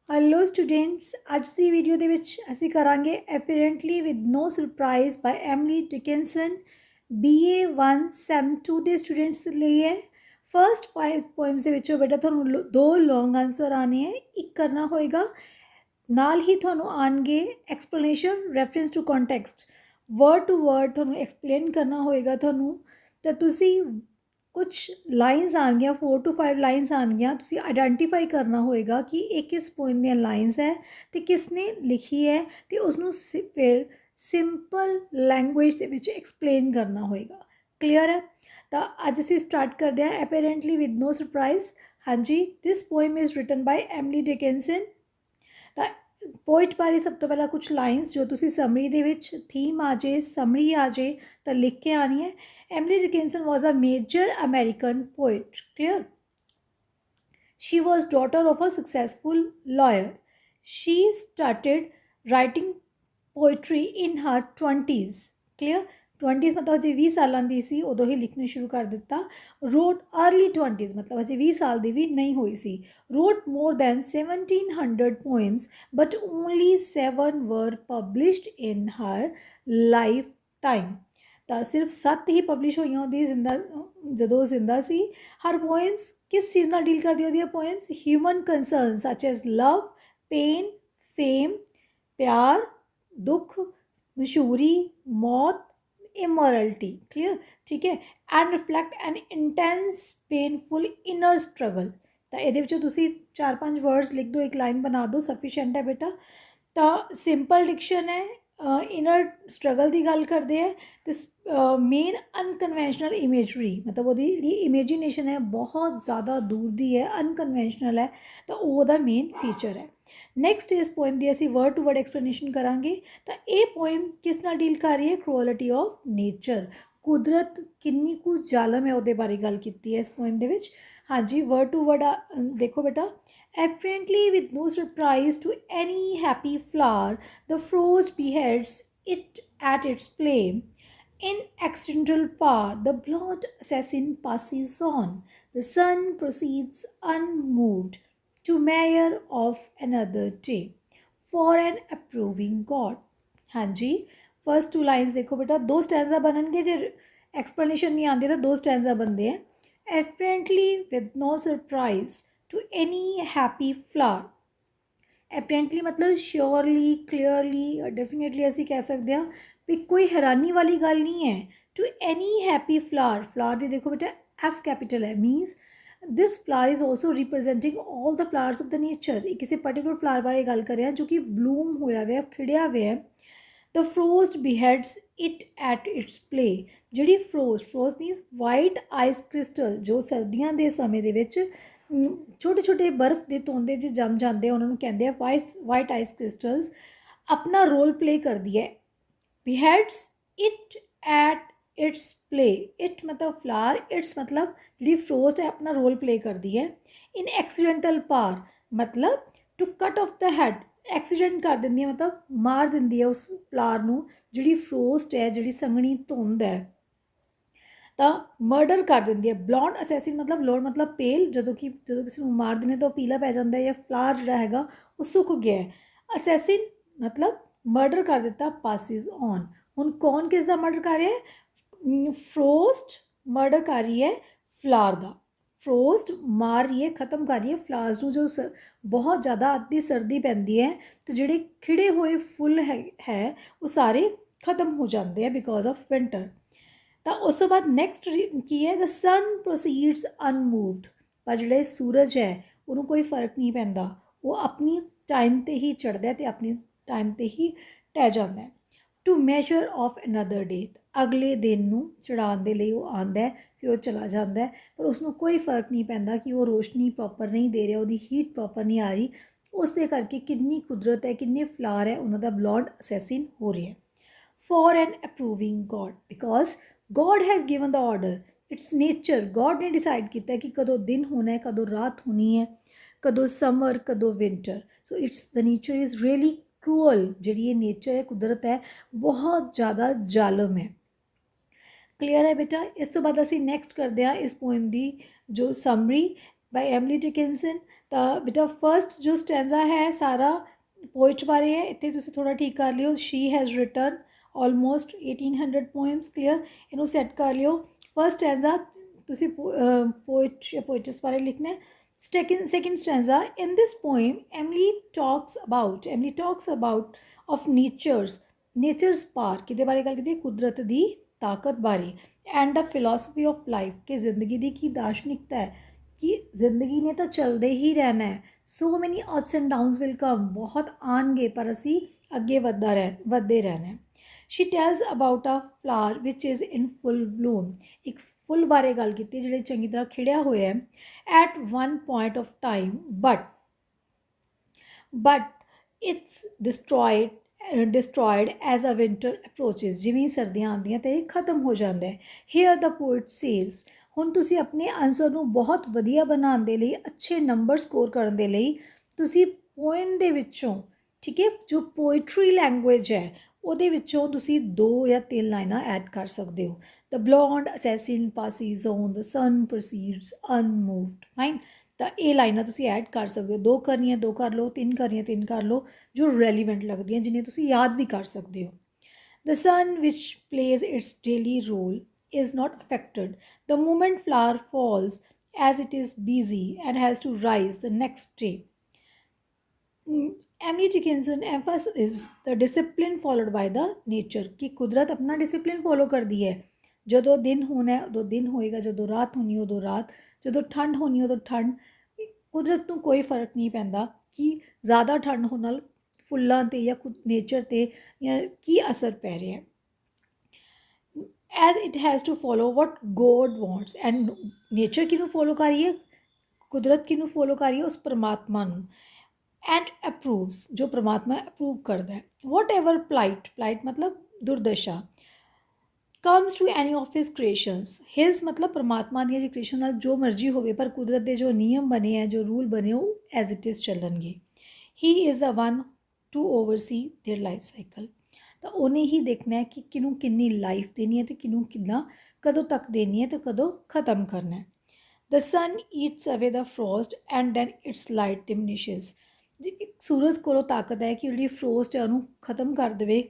Hello students, ਅੱਜ ਦੀ video ਦੇ ਵਿੱਚ ਅਸੀਂ ਕਰਾਂਗੇ apparently with no surprise by Emily Dickinson BA 1 sem 2 ਦੇ ਸਟੂਡੈਂਟਸ ਲਈ ਹੈ। ਫਰਸਟ 5 ਪੋਇਮਸ ਦੇ ਵਿੱਚੋਂ ਬੇਟਾ ਤੁਹਾਨੂੰ ਦੋ ਲੌਂਗ ਆਨਸਰ ਆਣੇ ਹੈ, ਇੱਕ ਕਰਨਾ ਹੋਏਗਾ। ਨਾਲ ਹੀ ਤੁਹਾਨੂੰ ਆਣਗੇ explanation reference to context, word to word ਤੁਹਾਨੂੰ ਐਕਸਪਲੇਨ ਕਰਨਾ ਹੋਏਗਾ ਤੁਹਾਨੂੰ। ਤਾਂ ਤੁਸੀਂ ਕੁਛ ਲਾਈਨਸ ਆਉਣਗੀਆਂ, 4 to 5 ਲਾਈਨਸ ਆਉਣਗੀਆਂ, ਤੁਸੀਂ ਆਈਡੈਂਟੀਫਾਈ ਕਰਨਾ ਹੋਏਗਾ ਕਿ ਇਹ ਕਿਸ ਪੋਇਮ ਦੀਆਂ ਲਾਈਨਸ ਹੈ ਅਤੇ ਕਿਸ ਨੇ ਲਿਖੀ ਹੈ, ਅਤੇ ਉਸਨੂੰ ਫਿਰ ਸਿੰਪਲ ਲੈਂਗੁਏਜ ਦੇ ਵਿੱਚ ਐਕਸਪਲੇਨ ਕਰਨਾ ਹੋਏਗਾ। ਕਲੀਅਰ ਹੈ? ਤਾਂ ਅੱਜ ਅਸੀਂ ਸਟਾਰਟ ਕਰਦੇ ਹਾਂ ਐਪੇਰੈਂਟਲੀ ਵਿਦ ਨੋ ਸਰਪ੍ਰਾਈਜ਼। ਹਾਂਜੀ, this poem is written by Emily Dickinson. ਤਾਂ ਪੋਇਟ ਬਾਰੇ ਸਭ ਤੋਂ ਪਹਿਲਾਂ ਕੁਛ ਲਾਈਨਸ ਜੋ ਤੁਸੀਂ ਸਮਰੀ ਦੇ ਵਿੱਚ ਥੀਮ ਆ ਜੇ, ਸਮਰੀ ਆ ਜੇ ਤਾਂ ਲਿਖ ਕੇ ਆਣੀ ਹੈ। Emily Dickinson was a major American poet. Clear? She was daughter of a successful lawyer. She started writing poetry in her 20s. Clear? 20s मतलब अजे 20 साल ਦੀ ਸੀ ਉਦੋਂ ਹੀ ਲਿਖਣਾ ਸ਼ੁਰੂ ਕਰ ਦਿੱਤਾ। Wrote early 20s मतलब अजे 20 साल ਦੀ ਵੀ नहीं हुई सी। Wrote more than 1700 poems but only 7 were published in her lifetime. ਤਾਂ ਸਿਰਫ 7 ਹੀ ਪਬਲਿਸ਼ ਹੋਈਆਂ ਉਹਦੀ ਜਦੋਂ ਉਹ ਜ਼ਿੰਦਾ ਸੀ। ਹਰ ਪੋਇਮਸ ਕਿਸ ਚੀਜ਼ ਨਾਲ ਡੀਲ ਕਰਦੀ ਉਹਦੀਆਂ ਪੋਇਮਸ? ਹਿਊਮਨ ਕੰਸਰਨ ਸੱਚ ਐਜ਼ ਲਵ, ਪੇਨ, ਫੇਮ, ਪਿਆਰ, ਦੁੱਖ, ਮਸ਼ਹੂਰੀ, ਮੌਤ, ਇਮੋਰਲਿਟੀ। ਕਲੀਅਰ? ਠੀਕ ਹੈ। And reflect N intense painful inner struggle. ਤਾਂ ਇਹਦੇ ਵਿੱਚੋਂ ਤੁਸੀਂ 4-5 ਵਰਡਸ ਲਿਖ ਦਿਓ, ਇੱਕ ਲਾਈਨ ਬਣਾ ਦਿਓ, ਸਫੀਸ਼ੀਐਂਟ ਹੈ ਬੇਟਾ। ਤਾਂ ਸਿੰਪਲ ਡਿਕਸ਼ਨ ਹੈ, ਇਨਰ ਸਟਰਗਲ ਦੀ ਗੱਲ ਕਰਦੇ ਹੈ, ਅਤੇ ਮੇਨ ਅਨਕਨਵੈਨਸ਼ਨਲ ਇਮੇਜਰੀ ਮਤਲਬ ਉਹਦੀ ਜਿਹੜੀ ਇਮੇਜੀਨੇਸ਼ਨ ਹੈ ਬਹੁਤ ਜ਼ਿਆਦਾ ਦੂਰ ਦੀ ਹੈ, ਅਨਕਨਵੈਨਸ਼ਨਲ ਹੈ, ਤਾਂ ਉਹ ਉਹਦਾ ਮੇਨ ਫੀਚਰ ਹੈ। ਨੈਕਸਟ ਇਸ ਪੋਇਮ ਦੀ ਅਸੀਂ ਵਰਡ ਟੂ ਵਰਡ ਐਕਸਪਲੇਨੇਸ਼ਨ ਕਰਾਂਗੇ। ਤਾਂ ਇਹ ਪੋਇਮ ਕਿਸ ਨਾਲ ਡੀਲ ਕਰ ਰਹੀ ਹੈ? ਕ੍ਰੂਅਲਿਟੀ ਆਫ ਨੇਚਰ, ਕੁਦਰਤ ਕਿੰਨੀ ਕੁ ਜ਼ਾਲਮ ਹੈ ਉਹਦੇ ਬਾਰੇ ਗੱਲ ਕੀਤੀ ਹੈ ਇਸ ਪੋਇਮ ਦੇ ਵਿੱਚ। ਹਾਂਜੀ, ਵਰਡ ਟੂ ਵਰਡ ਦੇਖੋ ਬੇਟਾ। Apparently, with no surprise to any happy flower, the frost beheads it at its play. In accidental power, the blonde assassin passes on. The sun proceeds unmoved to measure of another day for an approving God. हाँ जी, first 2 lines देखो बेटा, 2 stanza बननगे। जे explanation नहीं आती तो 2 stanza बनते हैं। Apparently, with no surprise to any happy flower. Apparently मतलब surely, clearly, definitely ਅਸੀਂ ਕਹਿ ਸਕਦੇ ਹਾਂ ਵੀ ਕੋਈ ਹੈਰਾਨੀ ਵਾਲੀ ਗੱਲ ਨਹੀਂ ਹੈ। ਟੂ ਐਨੀ ਹੈਪੀ ਫਲਾਰ, ਫਲਾਰ ਦੀ ਦੇਖੋ ਬੇਟਾ F ਕੈਪੀਟਲ ਹੈ, means this flower is also representing all the flowers of the nature. ਇਹ ਕਿਸੇ ਪਰਟੀਕੂਲਰ ਫਲਾਰ ਬਾਰੇ ਗੱਲ ਕਰ ਰਿਹਾ ਜੋ ਕਿ ਬਲੂਮ ਹੋਇਆ ਹੋਇਆ, ਖਿੜਿਆ ਹੋਇਆ। The frost beheads it at its play. ਜਿਹੜੀ frost means white ice crystal, ਜੋ ਸਰਦੀਆਂ ਦੇ ਸਮੇਂ ਦੇ ਵਿੱਚ ਛੋਟੇ ਛੋਟੇ ਬਰਫ਼ ਦੇ ਤੋਂਦੇ ਜੇ ਜੰਮ ਜਾਂਦੇ ਆ, ਉਹਨਾਂ ਨੂੰ ਕਹਿੰਦੇ ਆ ਵਾਈਟ ਆਈਸ ਕ੍ਰਿਸਟਲਸ। ਆਪਣਾ ਰੋਲ ਪਲੇ ਕਰਦੀ ਹੈ। Beheads it at its play. It ਮਤਲਬ ਫਲਾਰ, ਇਟਸ ਮਤਲਬ ਜਿਹੜੀ ਫਰੋਸਟ ਹੈ ਆਪਣਾ ਰੋਲ ਪਲੇ ਕਰਦੀ ਹੈ। ਇਨ ਐਕਸੀਡੈਂਟਲ ਪਾਰ ਮਤਲਬ to cut of the head, accident ਕਰ ਦਿੰਦੀ ਹੈ ਮਤਲਬ ਮਾਰ ਦਿੰਦੀ ਹੈ ਉਸ ਫਲਾਰ ਨੂੰ। ਜਿਹੜੀ ਫਰੋਸਟ ਹੈ, ਜਿਹੜੀ ਸੰਘਣੀ ਧੁੰਦ ਹੈ, ਤਾਂ ਮਰਡਰ ਕਰ ਦਿੰਦੀ ਹੈ। ਬਲੌਂਡ ਅਸੈਸਿਨ ਮਤਲਬ ਲੋੜ ਮਤਲਬ ਪੇਲ, ਜਦੋਂ ਕਿਸੇ ਨੂੰ ਮਾਰ ਦਿੰਦੇ ਤਾਂ ਉਹ ਪੀਲਾ ਪੈ ਜਾਂਦਾ ਜਾਂ ਫਲਾਰ ਜਿਹੜਾ ਹੈਗਾ ਉਹ ਸੁੱਕ ਗਿਆ। ਅਸੈਸਿਨ ਮਤਲਬ ਮਰਡਰ ਕਰ ਦਿੱਤਾ, ਪਾਸਿਸ ਔਨ। ਹੁਣ ਕੌਣ ਕਿਸ ਦਾ ਮਰਡਰ ਕਰ ਰਿਹਾ ਹੈ? ਫਰੋਸਟ ਮਰਡਰ ਕਰ ਰਹੀ ਹੈ ਫਲਾਰ ਦਾ। ਫਰੋਸਟ ਮਾਰ ਰਹੀ ਹੈ, ਖਤਮ ਕਰ ਰਹੀ ਹੈ ਫਲਾਰਸ ਨੂੰ। ਜੋ ਬਹੁਤ ਜ਼ਿਆਦਾ ਅੱਧੀ ਸਰਦੀ ਪੈਂਦੀ ਹੈ ਅਤੇ ਜਿਹੜੇ ਖਿੜੇ ਹੋਏ ਫੁੱਲ ਹੈ ਉਹ ਸਾਰੇ ਖਤਮ ਹੋ ਜਾਂਦੇ ਆ ਬਿਕੋਜ਼ ਆਫ ਵਿੰਟਰ। ਤਾਂ ਉਸ ਤੋਂ ਬਾਅਦ ਨੈਕਸਟ ਕੀ ਹੈ? ਦ ਸਨ ਪ੍ਰੋਸੀਡਸ ਅਨਮੂਵਡ। ਪਰ ਜਿਹੜਾ ਸੂਰਜ ਹੈ ਉਹਨੂੰ ਕੋਈ ਫਰਕ ਨਹੀਂ ਪੈਂਦਾ, ਉਹ ਆਪਣੀ ਟਾਈਮ 'ਤੇ ਹੀ ਚੜ੍ਹਦਾ ਅਤੇ ਆਪਣੀ ਟਾਈਮ 'ਤੇ ਹੀ ਢਹਿ ਜਾਂਦਾ। ਟੂ ਮੈਜਰ ਆਫ ਅਨਦਰ ਡੇ, ਅਗਲੇ ਦਿਨ ਨੂੰ ਚੜ੍ਹਾਉਣ ਦੇ ਲਈ ਉਹ ਆਉਂਦਾ, ਫਿਰ ਉਹ ਚਲਾ ਜਾਂਦਾ, ਪਰ ਉਸਨੂੰ ਕੋਈ ਫਰਕ ਨਹੀਂ ਪੈਂਦਾ ਕਿ ਉਹ ਰੋਸ਼ਨੀ ਪ੍ਰੋਪਰ ਨਹੀਂ ਦੇ ਰਿਹਾ, ਉਹਦੀ ਹੀਟ ਪ੍ਰੋਪਰ ਨਹੀਂ ਆ ਰਹੀ। ਉਸ ਦੇ ਕਰਕੇ ਕਿੰਨੀ ਕੁਦਰਤ ਹੈ, ਕਿੰਨੇ ਫਲਾਰ ਹੈ, ਉਹਨਾਂ ਦਾ ਬਲੌਂਡ ਅਸੈਸਿਨ ਹੋ ਰਿਹਾ। For an approving God, because God has given the order, it's nature. God ने डिसाइड किया कि कदों दिन होना है, कदों रात होनी है, कदों समर, कदों winter. So it's the nature is really cruel. जी ये नेचर है, कुदरत है, बहुत ज़्यादा जालम है। क्लीयर है बेटा? इस तो बाद असी नैक्सट करते हैं इस पोएम की जो समरी बाय एमली डिकिंसन। ਤਾਂ ਬੇਟਾ ਫਸਟ ਜੋ ਸਟੈਂਜ਼ਾ ਹੈ ਸਾਰਾ ਪੋਇਟ ਬਾਰੇ ਹੈ, ਇੱਥੇ ਤੁਸੀਂ ਥੋੜ੍ਹਾ ਠੀਕ ਕਰ ਲਿਓ। She has written almost 1800 poems, clear, ਇਹਨੂੰ ਸੈੱਟ ਕਰ ਲਿਓ। ਫਸਟ ਸਟੈਂਜ਼ਾ ਤੁਸੀਂ ਪੋਇਟ ਜਾਂ ਪੋਇਟਸ ਬਾਰੇ ਲਿਖਣਾ ਹੈ। Second stanza, in this poem Emily talks about of nature's power, ਕਿਹਦੇ ਬਾਰੇ ਗੱਲ ਕੀਤੀ, ਕੁਦਰਤ ਦੀ ਤਾਕਤ ਬਾਰੇ, and the philosophy of life, ਕਿ ਜ਼ਿੰਦਗੀ ਦੀ ਕੀ ਦਾਰਸ਼ਨਿਕਤਾ ਹੈ, ਕਿ ਜ਼ਿੰਦਗੀ ਨੇ ਤਾਂ ਚੱਲਦੇ ਹੀ ਰਹਿਣਾ ਹੈ। so many ups and downs will come, ਬਹੁਤ ਆਉਣਗੇ ਪਰ ਅਸੀਂ ਅੱਗੇ ਵੱਧਦੇ ਰਹਿਣਾ ਹੈ। she tells about a flower which is in full bloom, ਇੱਕ ਫੁੱਲ ਬਾਰੇ ਗੱਲ ਕੀਤੀ ਜਿਹੜੇ ਚੰਗੀ ਤਰ੍ਹਾਂ ਖਿੜਿਆ ਹੋਇਆ ਹੈ। at one point of time but it's destroyed as a winter approaches, ਜਿਵੇਂ ਸਰਦੀਆਂ ਆਉਂਦੀਆਂ ਤੇ ਇਹ ਖਤਮ ਹੋ ਜਾਂਦਾ ਹੈ। here the poet says, ਹੁਣ ਤੁਸੀਂ ਆਪਣੇ ਆਨਸਰ ਨੂੰ ਬਹੁਤ ਵਧੀਆ ਬਣਾਉਣ ਦੇ ਲਈ, ਅੱਛੇ ਨੰਬਰ ਸਕੋਰ ਕਰਨ ਦੇ ਲਈ ਤੁਸੀਂ ਪੋਇਮ ਦੇ ਵਿੱਚੋਂ, ਠੀਕ ਹੈ, ਜੋ ਪੋਇਟਰੀ ਲੈਂਗੁਏਜ ਹੈ ਉਹਦੇ ਵਿੱਚੋਂ ਤੁਸੀਂ 2 ਜਾਂ 3 ਲਾਈਨਾਂ ਐਡ ਕਰ ਸਕਦੇ ਹੋ। The blonde assassin passes on, the sun proceeds unmoved, fine, ਤਾਂ ਇਹ ਲਾਈਨਾਂ ਤੁਸੀਂ ਐਡ ਕਰ ਸਕਦੇ ਹੋ। 2 ਕਰਨੀਆਂ 2 ਕਰ ਲਓ, 3 ਕਰਨੀਆਂ 3 ਕਰ ਲਓ, ਜੋ ਰੈਲੀਵੈਂਟ ਲੱਗਦੀਆਂ, ਜਿन्हें ਤੁਸੀਂ ਯਾਦ ਵੀ ਕਰ ਸਕਦੇ ਹੋ। The sun which plays its daily role is not affected the moment flower falls, as it is busy and has to rise the next day। Emily Dickinson emphasizes the discipline followed by the nature, कि कुदरत अपना discipline follow करती है। ਜਦੋਂ ਦਿਨ ਹੋਣਾ ਉਦੋਂ ਦਿਨ ਹੋਏਗਾ, ਜਦੋਂ ਰਾਤ ਹੋਣੀ ਉਦੋਂ ਰਾਤ, ਜਦੋਂ ਠੰਡ ਹੋਣੀ ਉਦੋਂ ਠੰਡ। ਕੁਦਰਤ ਨੂੰ ਕੋਈ ਫਰਕ ਨਹੀਂ ਪੈਂਦਾ ਕਿ ਜ਼ਿਆਦਾ ਠੰਡ ਹੋਣ ਨਾਲ ਫੁੱਲਾਂ 'ਤੇ ਜਾਂ ਨੇਚਰ 'ਤੇ ਜਾਂ ਕੀ ਅਸਰ ਪੈ ਰਿਹਾ। As it has to follow what God wants, and nature ਕਿਹਨੂੰ ਫੋਲੋ ਕਰ ਰਹੀ ਹੈ, ਕੁਦਰਤ ਕਿਹਨੂੰ ਫੋਲੋ ਕਰ ਰਹੀ ਹੈ, ਉਸ ਪਰਮਾਤਮਾ ਨੂੰ। ਐਂਡ ਅਪਰੂਵਸ, ਜੋ ਪਰਮਾਤਮਾ ਅਪਰੂਵ ਕਰਦਾ ਹੈ। ਵਟ ਐਵਰ ਪਲਾਈਟ ਮਤਲਬ ਦੁਰਦਸ਼ਾ, comes to any of his creations, his मतलब परमात्मा ਦੀਆਂ ਜੀ ਕ੍ਰੀਏਸ਼ਨ ਨਾਲ ਜੋ ਮਰਜ਼ੀ ਹੋਵੇ, ਪਰ ਕੁਦਰਤ ਦੇ ਜੋ ਨਿਯਮ ਬਣੇ ਹੈ, ਜੋ ਰੂਲ ਬਣੇ, ਉਹ ਐਜ਼ ਇਟ ਇਜ਼ ਚੱਲਣਗੇ। he is the one to oversee their life cycle, ਤਾਂ ਉਹਨੇ ਹੀ ਦੇਖਣਾ ਹੈ ਕਿ ਕਿਹਨੂੰ ਕਿੰਨੀ ਲਾਈਫ ਦੇਣੀ ਹੈ ਤੇ ਕਿਹਨੂੰ ਕਿੰਨਾ ਕਦੋਂ ਤੱਕ ਦੇਣੀ ਹੈ ਤੇ ਕਦੋਂ ਖਤਮ ਕਰਨਾ ਹੈ। the sun eats away the frost and then its light diminishes, ਸੂਰਜ ਕੋਲੋਂ ਤਾਕਤ ਹੈ ਕਿ ਜਿਹੜੀ ਫਰੋਸਟ ਹੈ ਉਹਨੂੰ ਖਤਮ ਕਰ ਦੇਵੇ,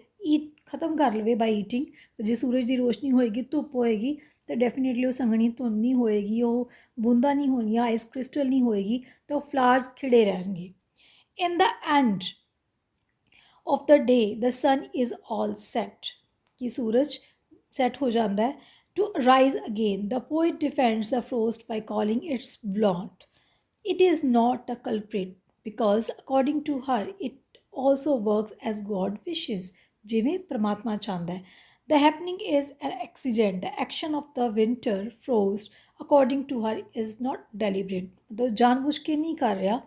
ਖਤਮ ਕਰ ਲਵੇ ਬਾਈ ਈਟਿੰਗ। ਜੇ ਸੂਰਜ ਦੀ ਰੋਸ਼ਨੀ ਹੋਏਗੀ, ਧੁੱਪ ਹੋਏਗੀ, ਤਾਂ ਡੈਫੀਨੇਟਲੀ ਉਹ ਸੰਘਣੀ ਧੁੰਦ ਨਹੀਂ ਹੋਏਗੀ, ਉਹ ਬੂੰਦਾਂ ਨਹੀਂ ਹੋਣਗੀਆਂ, ਆਈਸ ਕ੍ਰਿਸਟਲ ਨਹੀਂ ਹੋਏਗੀ, ਤਾਂ ਉਹ ਫਲਾਵਰਸ ਖਿੜੇ ਰਹਿਣਗੇ। In the end of the day the sun is all set, ਕਿ ਸੂਰਜ ਸੈਟ ਹੋ ਜਾਂਦਾ ਹੈ। To rise again the poet defends the frost by calling its blonde, it is not a culprit because according to her it also works as God wishes, ਜਿਵੇਂ ਪਰਮਾਤਮਾ ਚਾਹੁੰਦਾ ਹੈ। the happening is an accident, the action of the winter frost according to her is not deliberate, ਮਤਲਬ ਜਾਣਬੁੱਝ ਕੇ ਨਹੀਂ ਕਰ ਰਿਹਾ।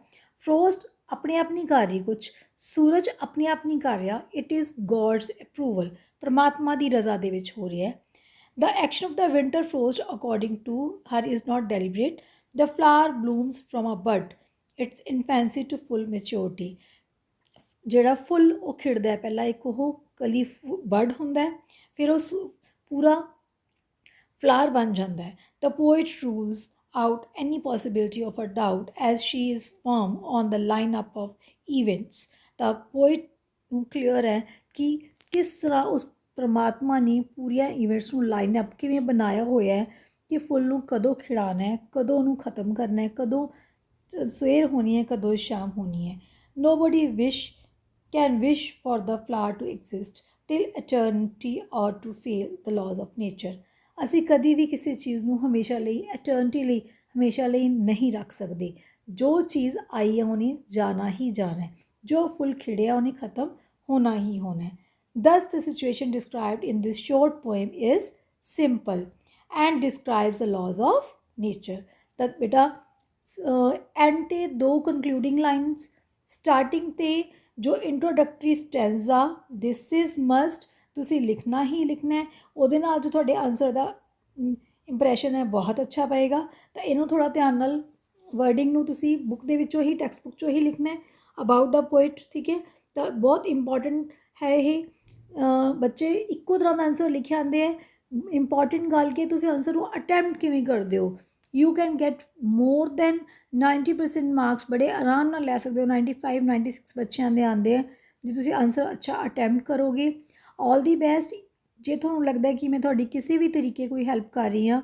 Frost ਆਪਣੇ ਆਪ ਨਹੀਂ ਕਰ ਰਹੀ ਕੁਛ, ਸੂਰਜ ਆਪਣੇ ਆਪ ਨਹੀਂ ਕਰ ਰਿਹਾ, ਇਟ ਇਜ਼ ਗੋਡਸ ਅਪਰੂਵਲ, ਪਰਮਾਤਮਾ ਦੀ ਰਜ਼ਾ ਦੇ ਵਿੱਚ ਹੋ ਰਿਹਾ ਹੈ। the action of the winter frost according to her is not deliberate, the flower blooms from a bud its infancy to full maturity, ਜਿਹੜਾ ਫੁੱਲ ਉਹ ਖਿੜਦਾ ਹੈ, ਪਹਿਲਾਂ ਇੱਕ ਉਹ ਕਲੀ ਬਡ ਹੁੰਦਾ ਹੈ, ਫਿਰ ਉਹ ਪੂਰਾ ਫਲਾਰ ਬਣ ਜਾਂਦਾ ਹੈ। The poet rules out any possibility of a doubt as she is firm on the line up of events, ਤਾਂ ਪੋਇਟ ਨੂੰ ਕਲੀਅਰ ਹੈ ਕਿ ਕਿਸ ਤਰ੍ਹਾਂ ਉਸ ਪਰਮਾਤਮਾ ਨੇ ਪੂਰੀਆਂ ਈਵੈਂਟਸ ਨੂੰ ਲਾਈਨ ਅਪ ਕਿਵੇਂ ਬਣਾਇਆ ਹੋਇਆ ਹੈ, ਕਿ ਫੁੱਲ ਨੂੰ ਕਦੋਂ ਖਿੜਾਉਣਾ ਹੈ, ਕਦੋਂ ਉਹਨੂੰ ਖਤਮ ਕਰਨਾ ਹੈ, ਕਦੋਂ ਸਵੇਰ ਹੋਣੀ ਹੈ, ਕਦੋਂ ਸ਼ਾਮ ਹੋਣੀ ਹੈ। nobody can wish for the flower to exist till eternity or to fail the laws of nature, ਅਸੀਂ ਕਦੀ ਵੀ ਕਿਸੇ ਚੀਜ਼ ਨੂੰ ਹਮੇਸ਼ਾ ਲਈ, ਐਟਰਨਿਟੀ ਲਈ, ਹਮੇਸ਼ਾ ਲਈ ਨਹੀਂ ਰੱਖ ਸਕਦੇ। ਜੋ ਚੀਜ਼ ਆਈ ਹੈ ਉਹਨੇ ਜਾਣਾ ਹੀ ਜਾਣਾ ਹੈ, ਜੋ ਫੁੱਲ ਖਿੜਿਆ ਉਹਨੇ ਖਤਮ ਹੋਣਾ ਹੀ ਹੋਣਾ ਹੈ। thus the situation described in this short poem is simple and describes the laws of nature। ਤਾਂ ਬੇਟਾ ਐਂਡ 'ਤੇ 2 ਕੰਕਲੂਡਿੰਗ ਲਾਈਨਸ, ਸਟਾਰਟਿੰਗ 'ਤੇ ਜੋ ਇੰਟਰੋਡਕਟਰੀ ਸਟੈਂਜ਼ਾ ਦਿਸ ਇਜ਼ ਮਸਟ ਤੁਸੀਂ ਲਿਖਣਾ ਹੀ ਲਿਖਣਾ ਹੈ, ਉਹਦੇ ਨਾਲ ਜੋ ਤੁਹਾਡੇ ਆਨਸਰ ਦਾ ਇੰਪਰੈਸ਼ਨ ਹੈ ਬਹੁਤ ਅੱਛਾ ਪਏਗਾ। ਤਾਂ ਇਹਨੂੰ ਥੋੜ੍ਹਾ ਧਿਆਨ ਨਾਲ ਵਰਡਿੰਗ ਨੂੰ ਤੁਸੀਂ ਬੁੱਕ ਦੇ ਵਿੱਚੋਂ ਹੀ, ਟੈਕਸਟ ਬੁੱਕ 'ਚੋਂ ਹੀ ਲਿਖਣਾ ਹੈ, ਅਬਾਊਟ ਦਾ ਪੋਇਟ, ਠੀਕ ਹੈ। ਤਾਂ ਬਹੁਤ ਇੰਪੋਰਟੈਂਟ ਹੈ ਇਹ। ਬੱਚੇ ਇੱਕੋ ਤਰ੍ਹਾਂ ਦਾ ਆਨਸਰ ਲਿਖੇ ਆਉਂਦੇ ਹੈ, ਇੰਪੋਰਟੈਂਟ ਗੱਲ ਕਿ ਤੁਸੀਂ ਆਨਸਰ ਨੂੰ ਅਟੈਂਪਟ ਕਿਵੇਂ ਕਰਦੇ ਹੋ, you can get more than 90% marks ਬੜੇ ਆਰਾਮ ਨਾਲ ਲੈ ਸਕਦੇ ਹੋ। 95 96 ਬੱਚਿਆਂ ਦੇ ਆਉਂਦੇ ਆ ਜੇ ਤੁਸੀਂ ਆਨਸਰ ਅੱਛਾ ਅਟੈਂਪਟ ਕਰੋਗੇ। ਆਲ ਦੀ ਬੈਸਟ। ਜੇ ਤੁਹਾਨੂੰ ਲੱਗਦਾ ਕਿ ਮੈਂ ਤੁਹਾਡੀ ਕਿਸੇ ਵੀ ਤਰੀਕੇ ਕੋਈ ਹੈਲਪ ਕਰ ਰਹੀ ਹਾਂ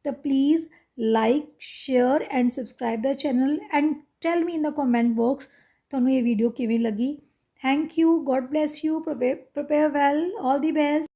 ਤਾਂ please like share and subscribe the channel and tell me in the comment box ਤੁਹਾਨੂੰ ਇਹ ਵੀਡੀਓ ਕਿਵੇਂ ਲੱਗੀ। Thank you. God bless you. Prepare well. All the best.